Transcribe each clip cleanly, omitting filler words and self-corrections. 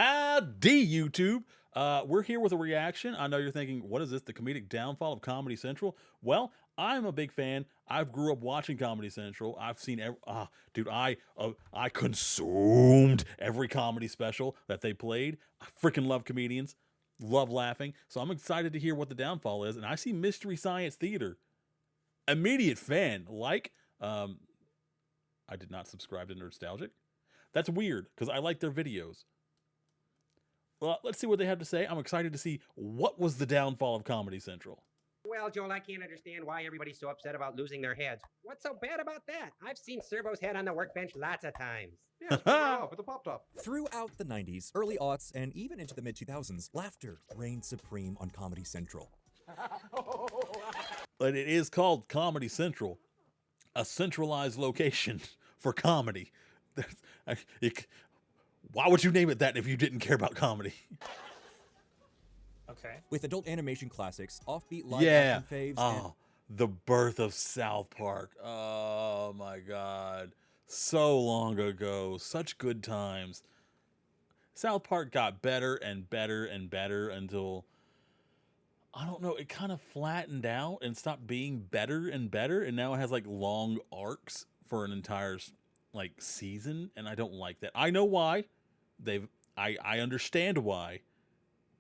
Howdy, YouTube. We're here with a reaction. I know you're thinking, what is this? The comedic downfall of Comedy Central? Well, I'm a big fan. I've grew up watching Comedy Central. I've seen dude, I consumed every comedy special that they played. I freaking love comedians, love laughing. So I'm excited to hear what the downfall is. And I see Mystery Science Theater. Immediate fan. I did not subscribe to Nerdstalgic. That's weird because I like their videos. Well, let's see what they have to say. I'm excited to see what was the downfall of Comedy Central. Well, Joel, I can't understand why everybody's so upset about losing their heads. What's so bad about that? I've seen Servo's head on the workbench lots of times. Yeah, it's off with the pop top. Throughout the 90s, early aughts, and even into the mid 2000s, laughter reigned supreme on Comedy Central. But it is called Comedy Central, a centralized location for comedy. Why would you name it that if you didn't care about comedy? Okay. With adult animation classics, offbeat live Yeah. action faves, Oh, the birth of South Park. Oh my God. So long ago. Such good times. South Park got better and better and better until, I don't know, it kind of flattened out and stopped being better and better. And now it has like long arcs for an entire season. And I don't like that. I know why. I understand why,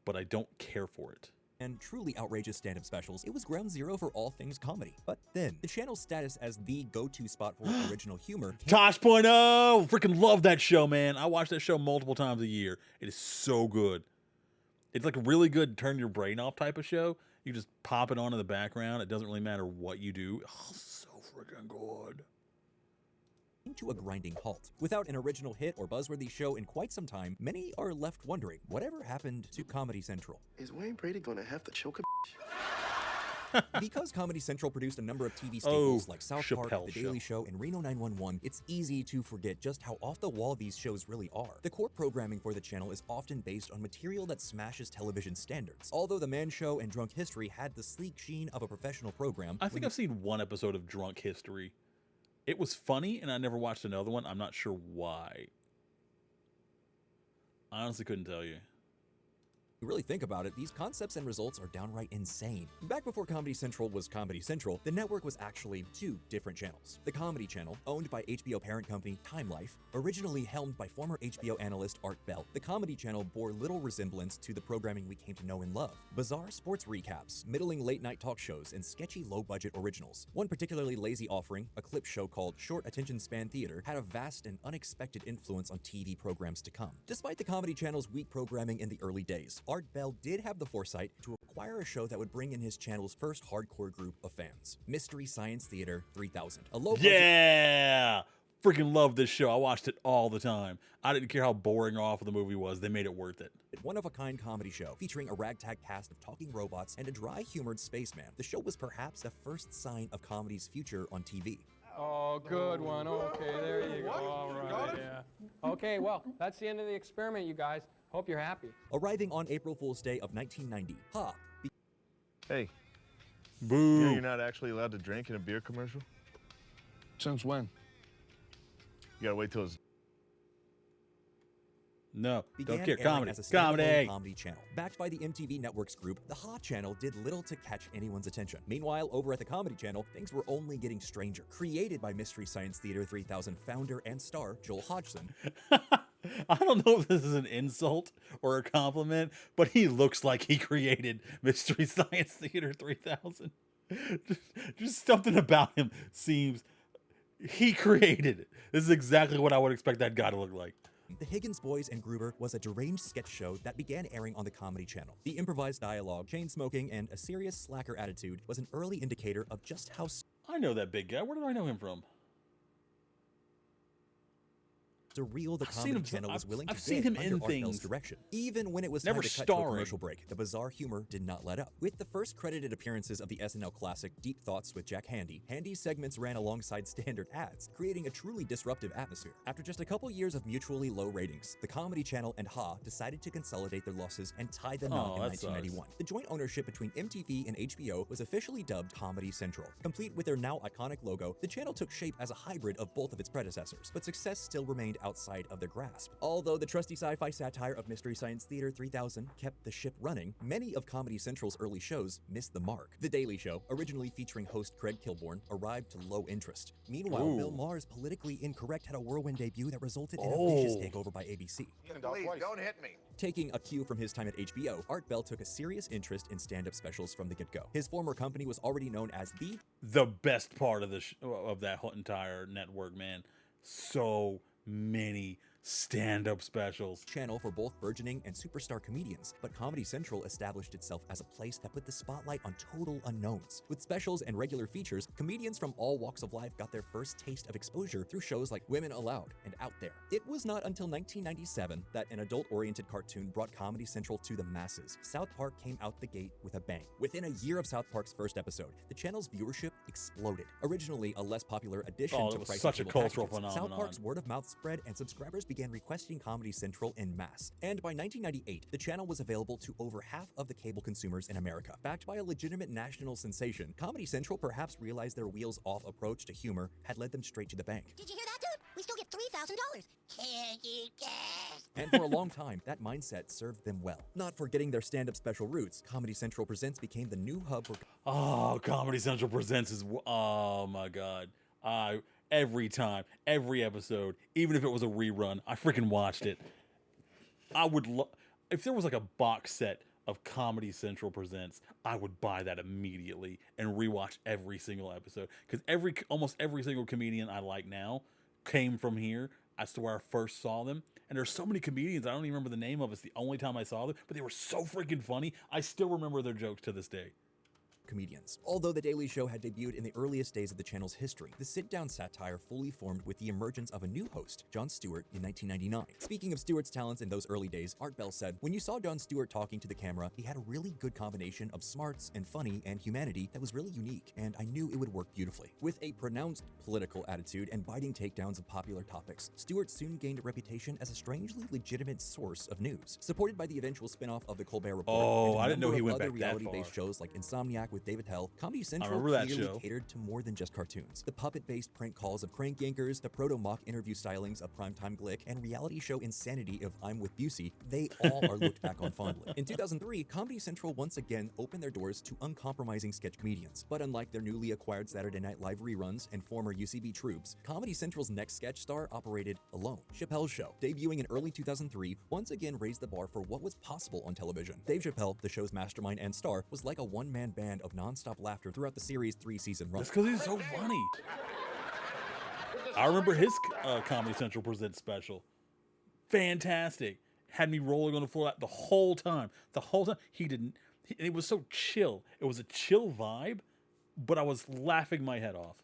but I don't care for it. and truly outrageous stand-up specials, it was ground zero for all things comedy. But then, the channel's status as the go-to spot for original humor came Tosh.0! Freaking love that show, man. I watch that show multiple times a year. It is so good. It's like a really good turn your brain off type of show. You just pop it on in the background. It doesn't really matter what you do. Oh, so freaking good. to a grinding halt. Without an original hit or buzzworthy show in quite some time, many are left wondering, whatever happened to Comedy Central? Is Wayne Brady gonna have to choke a Because Comedy Central produced a number of TV staples like South Park, Chappelle The Daily Show, and Reno 911, it's easy to forget just how off the wall these shows really are. The core programming for the channel is often based on material that smashes television standards. Although The Man Show and Drunk History had the sleek sheen of a professional program, I think I've seen one episode of Drunk History. It was funny, and I never watched another one. I'm not sure why. I honestly couldn't tell you. you really think about it, these concepts and results are downright insane. Back before Comedy Central was Comedy Central, the network was actually two different channels. The Comedy Channel, owned by HBO parent company Time Life, originally helmed by former HBO analyst Art Bell. The Comedy Channel bore little resemblance to the programming we came to know and love. Bizarre sports recaps, middling late-night talk shows, and sketchy low-budget originals. One particularly lazy offering, a clip show called Short Attention Span Theater, had a vast and unexpected influence on TV programs to come. Despite the Comedy Channel's weak programming in the early days, Art Bell did have the foresight to acquire a show that would bring in his channel's first hardcore group of fans, Mystery Science Theater 3000. A low-budget Yeah! Freaking love this show. I watched it all the time. I didn't care how boring or awful the movie was. They made it worth it. one-of-a-kind comedy show featuring a ragtag cast of talking robots and a dry-humored spaceman. The show was perhaps the first sign of comedy's future on TV. Oh, good one. Okay, there you go. What? All right, Got it? yeah. Okay, well, that's the end of the experiment, you guys. Hope you're happy. Arriving on April Fool's Day of 1990, Ha! Hey, Boo. you know you're not actually allowed to drink in a beer commercial? Since when? You gotta wait till it's No, began don't care. airing Comedy. as a standalone Comedy. comedy channel. Backed by the MTV Networks group, the Ha channel did little to catch anyone's attention. Meanwhile, over at the Comedy Channel, things were only getting stranger. Created by Mystery Science Theater 3000 founder and star Joel Hodgson, I don't know if this is an insult or a compliment, but he looks like he created Mystery Science Theater 3000. Just something about him seems he created it. This is exactly what I would expect that guy to look like. The Higgins Boys and Gruber was a deranged sketch show that began airing on the Comedy Channel. The improvised dialogue, chain smoking, and a serious slacker attitude was an early indicator of just how I know that big guy. Where do I know him from? surreal the I've seen Comedy him- Channel was I've- willing I've to seen bid him under in Art Bell's things. direction. Even when it was Never time to cut to a starring. commercial break, the bizarre humor did not let up. With the first credited appearances of the SNL classic Deep Thoughts with Jack Handy, Handy's segments ran alongside standard ads, creating a truly disruptive atmosphere. After just a couple years of mutually low ratings, the Comedy Channel and Ha decided to consolidate their losses and tie the knot Oh, in that sucks. 1991. The joint ownership between MTV and HBO was officially dubbed Comedy Central. Complete with their now iconic logo, the channel took shape as a hybrid of both of its predecessors, but success still remained outside of their grasp. Although the trusty sci-fi satire of Mystery Science Theater 3000 kept the ship running, many of Comedy Central's early shows missed the mark. The Daily Show, originally featuring host Craig Kilborn, arrived to low interest. Meanwhile, Bill Maher's Politically Incorrect had a whirlwind debut that resulted in a vicious takeover by ABC. Please, don't hit me. Taking a cue from his time at HBO, Art Bell took a serious interest in stand-up specials from the get-go. His former company was already known as the best part of of that whole entire network, man. So many stand-up specials. Channel for both burgeoning and superstar comedians, but Comedy Central established itself as a place that put the spotlight on total unknowns. With specials and regular features, comedians from all walks of life got their first taste of exposure through shows like Women Aloud and Out There. It was not until 1997 that an adult-oriented cartoon brought Comedy Central to the masses. South Park came out the gate with a bang. Within a year of South Park's first episode, the channel's viewership exploded. Originally a less popular addition to it was pricey such a cable cultural packages, phenomenon. South Park's word-of-mouth spread and subscribers began requesting Comedy Central en masse. And by 1998, the channel was available to over half of the cable consumers in America. Backed by a legitimate national sensation, Comedy Central perhaps realized their wheels-off approach to humor had led them straight to the bank. Did you hear that, dude? We still get $3,000. Can you guess? And for a long time, that mindset served them well. Not forgetting their stand-up special roots, Comedy Central Presents became the new hub for Oh, Comedy Central Presents is, oh my God. Every time, every episode, even if it was a rerun, I freaking watched it. I would if there was like a box set of Comedy Central Presents, I would buy that immediately and rewatch every single episode. Because almost every single comedian I like now came from here as to where I first saw them. And there's so many comedians, I don't even remember the name of. It's the only time I saw them, but they were so freaking funny. I still remember their jokes to this day. comedians. Although The Daily Show had debuted in the earliest days of the channel's history, the sit-down satire fully formed with the emergence of a new host, Jon Stewart, in 1999. Speaking of Stewart's talents in those early days, Art Bell said, "When you saw Jon Stewart talking to the camera, he had a really good combination of smarts and funny and humanity that was really unique, and I knew it would work beautifully." With a pronounced political attitude and biting takedowns of popular topics, Stewart soon gained a reputation as a strangely legitimate source of news. Supported by the eventual spin-off of The Colbert Report, Oh, and a I didn't know number he of went other back that reality-based far. shows like Insomniac with David Tell, Comedy Central remember that clearly show. catered to more than just cartoons. The puppet-based prank calls of Crank Yankers, the proto-mock interview stylings of Primetime Glick, and reality show insanity of I'm with Busey, they all are looked back on fondly. In 2003, Comedy Central once again opened their doors to uncompromising sketch comedians. But unlike their newly acquired Saturday Night Live reruns and former UCB troops, Comedy Central's next sketch star operated alone. Chappelle's Show, debuting in early 2003, once again raised the bar for what was possible on television. Dave Chappelle, the show's mastermind and star, was like a one-man band of non-stop laughter throughout the series' 3-season run. That's because he's so funny. I remember his Comedy Central Presents special. Fantastic. Had me rolling on the floor the whole time. The whole time. It was so chill. It was a chill vibe, but I was laughing my head off.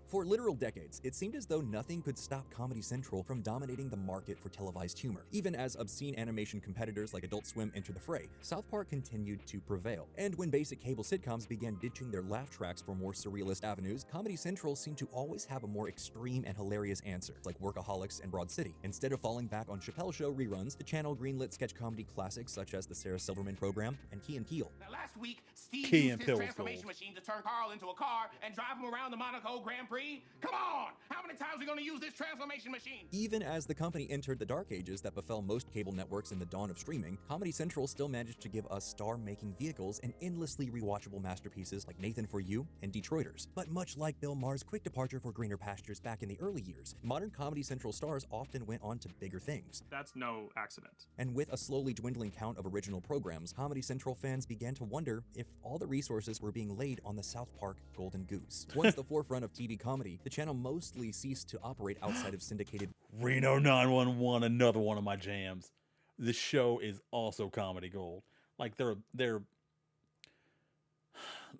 For literal decades, it seemed as though nothing could stop Comedy Central from dominating the market for televised humor. Even as obscene animation competitors like Adult Swim entered the fray, South Park continued to prevail. And when basic cable sitcoms began ditching their laugh tracks for more surrealist avenues, Comedy Central seemed to always have a more extreme and hilarious answer, like Workaholics and Broad City. Instead of falling back on Chappelle Show reruns, the channel greenlit sketch comedy classics such as The Sarah Silverman Program and Key and Peele. Now, last week, Steve Key used and his Peele's transformation gold. machine to turn Carl into a car and drive him around the Monaco Grand Prix. Come on! How many times are we going to use this transformation machine? Even as the company entered the dark ages that befell most cable networks in the dawn of streaming, Comedy Central still managed to give us star-making vehicles and endlessly rewatchable masterpieces like Nathan For You and Detroiters. But much like Bill Maher's quick departure for greener pastures back in the early years, modern Comedy Central stars often went on to bigger things. That's no accident. And with a slowly dwindling count of original programs, Comedy Central fans began to wonder if all the resources were being laid on the South Park Golden Goose. Once the forefront of TV comedy, the channel mostly ceased to operate outside of syndicated Reno 911, another one of my jams. This show is also comedy gold. Like they're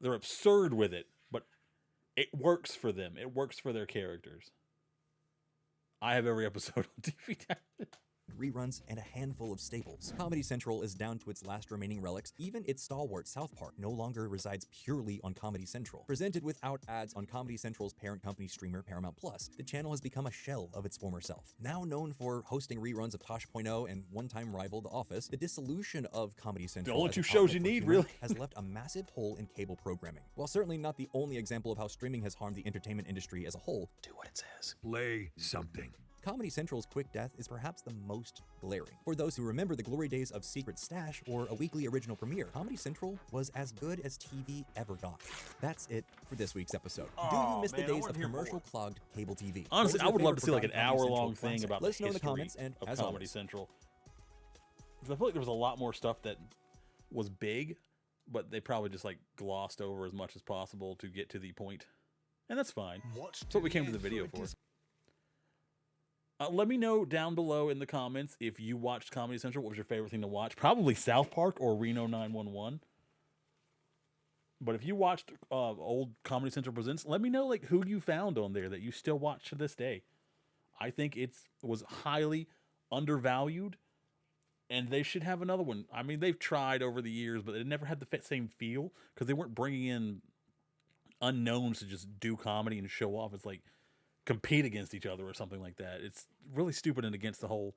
absurd with it, but it works for them. It works for their characters. I have every episode on DVD. reruns, and a handful of staples. Comedy Central is down to its last remaining relics. Even its stalwart South Park no longer resides purely on Comedy Central. Presented without ads on Comedy Central's parent company streamer Paramount Plus, the channel has become a shell of its former self. Now known for hosting reruns of Tosh.0 and one-time rival The Office, the dissolution of Comedy Central The only as two a shows outlet you for need, humor really. has left a massive hole in cable programming. While certainly not the only example of how streaming has harmed the entertainment industry as a whole, Do what it says. Play something. Comedy Central's quick death is perhaps the most glaring. For those who remember the glory days of Secret Stash or a weekly original premiere, Comedy Central was as good as TV ever got. That's it for this week's episode. Do you miss the days of commercial-clogged cable TV? Honestly, I would love to see like an Comedy Central hour-long thing classic? about Let us the know in the history comments, and of as Comedy always, Central. Because I feel like there was a lot more stuff that was big, but they probably just like glossed over as much as possible to get to the point. And that's fine. That's what we came to the video for. Let me know down below in the comments if you watched Comedy Central. What was your favorite thing to watch? Probably South Park or Reno 911. But if you watched old Comedy Central Presents, let me know like who you found on there that you still watch to this day. I think it was highly undervalued, and they should have another one. I mean, they've tried over the years, but it never had the same feel because they weren't bringing in unknowns to just do comedy and show off. It's like compete against each other or something like that. It's really stupid and against what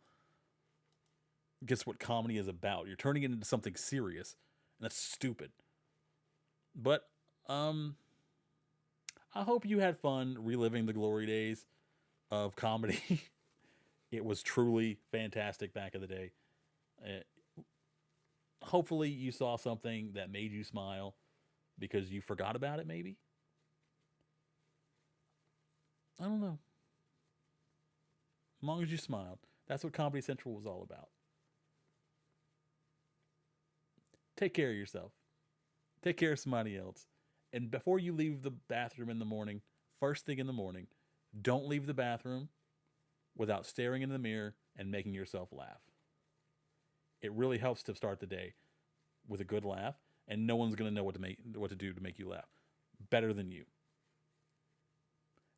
comedy is about. You're turning it into something serious, and that's stupid. But I hope you had fun reliving the glory days of comedy. It was truly fantastic back in the day. Hopefully you saw something that made you smile because you forgot about it, maybe. I don't know. As long as you smiled. That's what Comedy Central was all about. Take care of yourself. Take care of somebody else. And before you leave the bathroom in the morning, first thing in the morning, don't leave the bathroom without staring in the mirror and making yourself laugh. It really helps to start the day with a good laugh, and no one's going to know what to do to make you laugh better than you.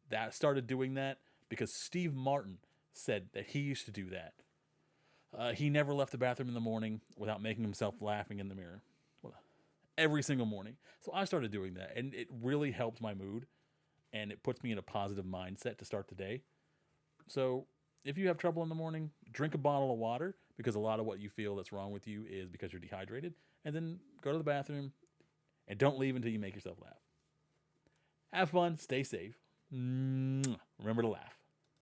That started doing that because Steve Martin said that he used to do that. He never left the bathroom in the morning without making himself laughing in the mirror. Every single morning. So I started doing that, and it really helped my mood, and it puts me in a positive mindset to start the day. So if you have trouble in the morning, drink a bottle of water, because a lot of what you feel that's wrong with you is because you're dehydrated, and then go to the bathroom, and don't leave until you make yourself laugh. Have fun, stay safe. Remember to laugh.